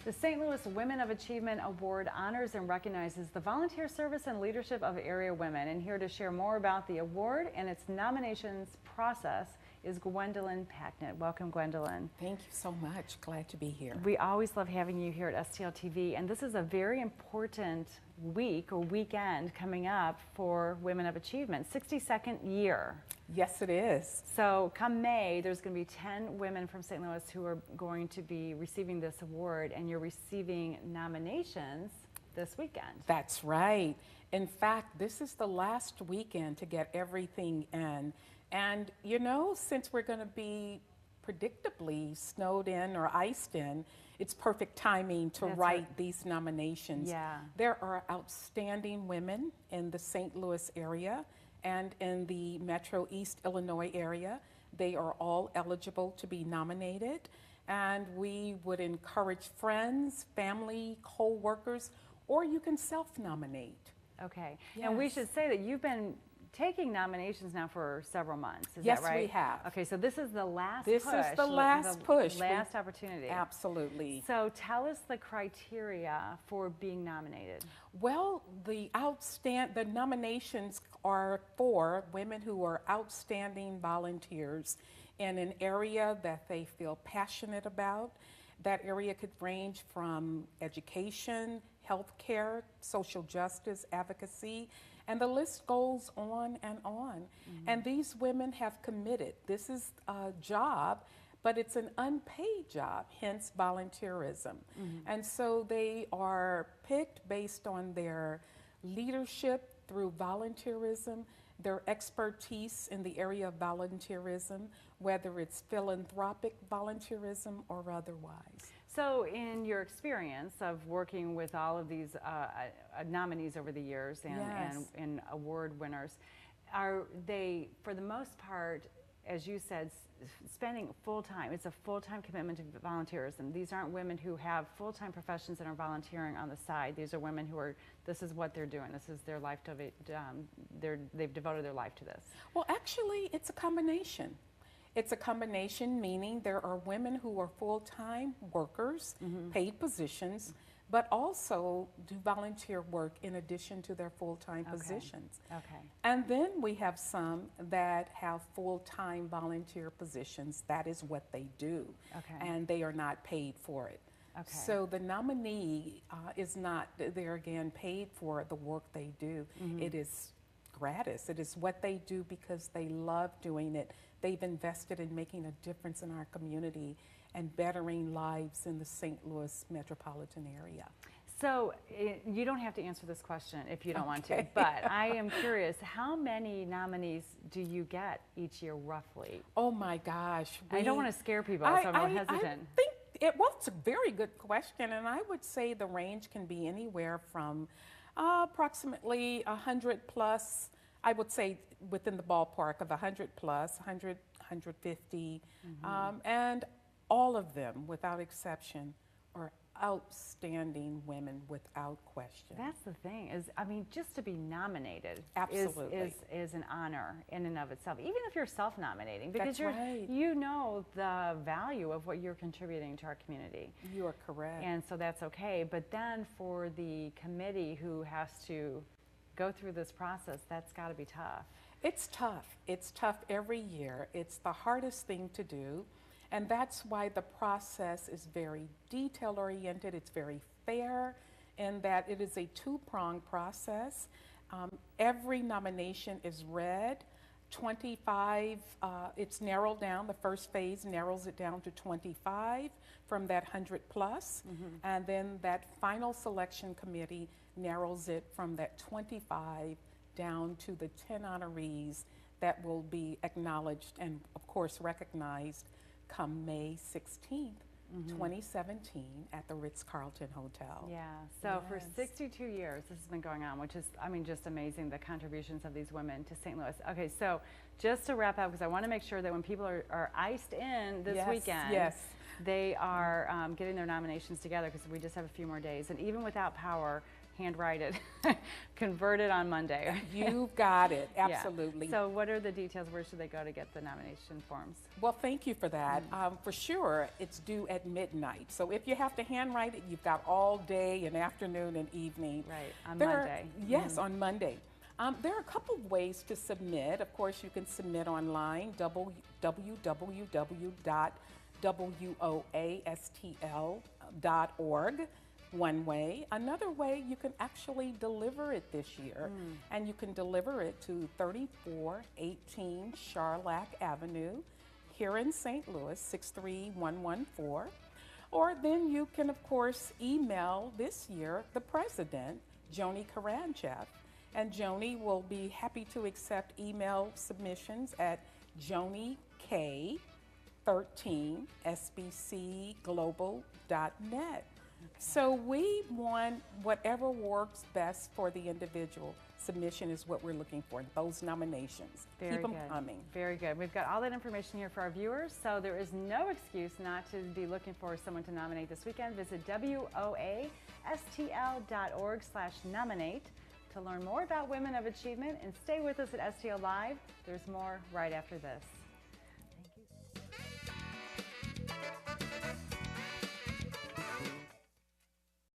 The St. Louis Women of Achievement Award honors and recognizes the volunteer service and leadership of area women. And here to share more about the award and its nominations process is Gwendolyn Packnett. Welcome, Gwendolyn. Thank you so much. Glad to be here. We always love having you here at STL TV, and this is a very important week or weekend coming up for Women of Achievement, 62nd year. Yes, it is. So come May, there's going to be 10 women from St. Louis who are going to be receiving this award, and you're receiving nominations this weekend. That's right. In fact, this is the last weekend to get everything in. And you know, since we're going to be predictably snowed in or iced in, it's perfect timing to write these nominations. Yeah. There are outstanding women in the St. Louis area and in the Metro East Illinois area. They are all eligible to be nominated, and we would encourage friends, family, co-workers, or you can self-nominate. Okay. Yes. And we should say that you've been taking nominations now for several months, is Yes, that right? we have. Okay, so this is the last This push. is the last push. Last opportunity. Absolutely. So tell us the criteria for being nominated. Well, the nominations are for women who are outstanding volunteers in an area that they feel passionate about. That area could range from education, healthcare, social justice, advocacy, and the list goes on and on. And these women have committed. This is a job, but it's an unpaid job, hence volunteerism. And so they are picked based on their leadership through volunteerism, their expertise in the area of volunteerism, whether it's philanthropic volunteerism or otherwise. So in your experience of working with all of these nominees over the years and award winners, are they, for the most part, as you said, spending full-time? It's a full-time commitment to volunteerism. These aren't women who have full-time professions and are volunteering on the side. These are women who are, this is what they're doing. This is their life, they've devoted their life to this. Well, actually, it's a combination. It's a combination, meaning there are women who are full-time workers, paid positions, but also do volunteer work in addition to their full-time positions. Okay. And then we have some that have full-time volunteer positions. That is what they do. Okay. And they are not paid for it. Okay. So the nominee is not, they're again paid for the work they do. It is gratis. It is what they do because they love doing it. They've invested in making a difference in our community and bettering lives in the St. Louis metropolitan area. So you don't have to answer this question if you don't want to, but I am curious, how many nominees do you get each year roughly? Oh my gosh. I don't want to scare people, so I'm hesitant. I think well, it's a very good question, and I would say the range can be anywhere from approximately 100 plus, I would say within the ballpark of 100 plus, 100, 150, and all of them, without exception, are outstanding women without question. That's the thing, is, I mean, just to be nominated is an honor in and of itself, even if you're self-nominating, because you know the value of what you're contributing to our community. You are correct. And so that's okay, but then for the committee who has to go through this process, that's got to be tough. It's tough. It's tough every year. It's the hardest thing to do. And that's why the process is very detail-oriented. It's very fair in that it is a two-pronged process. Every nomination is read. 25, it's narrowed down. The first phase narrows it down to 25 from that 100 plus. And then that final selection committee narrows it from that 25 down to the 10 honorees that will be acknowledged and, of course, recognized come May 16th, 2017 at the Ritz-Carlton Hotel. Yeah, so for 62 years this has been going on, which is, I mean, just amazing, the contributions of these women to St. Louis. Okay, so just to wrap up, because I want to make sure that when people are iced in this weekend, they are getting their nominations together, because we just have a few more days. And even without power, handwrite it, convert it on Monday. You got it, Yeah. absolutely. So what are the details? Where should they go to get the nomination forms? Well, thank you for that. For sure, it's due at midnight. So if you have to handwrite it, you've got all day and afternoon and evening. Right, on There Monday. Yes, on Monday. There are a couple of ways to submit. Of course, you can submit online, www.woastl.org, one way. Another way, you can actually deliver it this year, and you can deliver it to 3418 Charlac Avenue here in St. Louis, 63114. Or then you can, of course, email this year the president, Joni Karanchev, and Joni will be happy to accept email submissions at joniK13sbcglobal.net. So we want whatever works best for the individual. Submission is what we're looking for, those nominations. Keep them coming. Very good. We've got all that information here for our viewers, so there is no excuse not to be looking for someone to nominate this weekend. Visit woastl.org/nominate to learn more about Women of Achievement, and stay with us at STL Live. There's more right after this.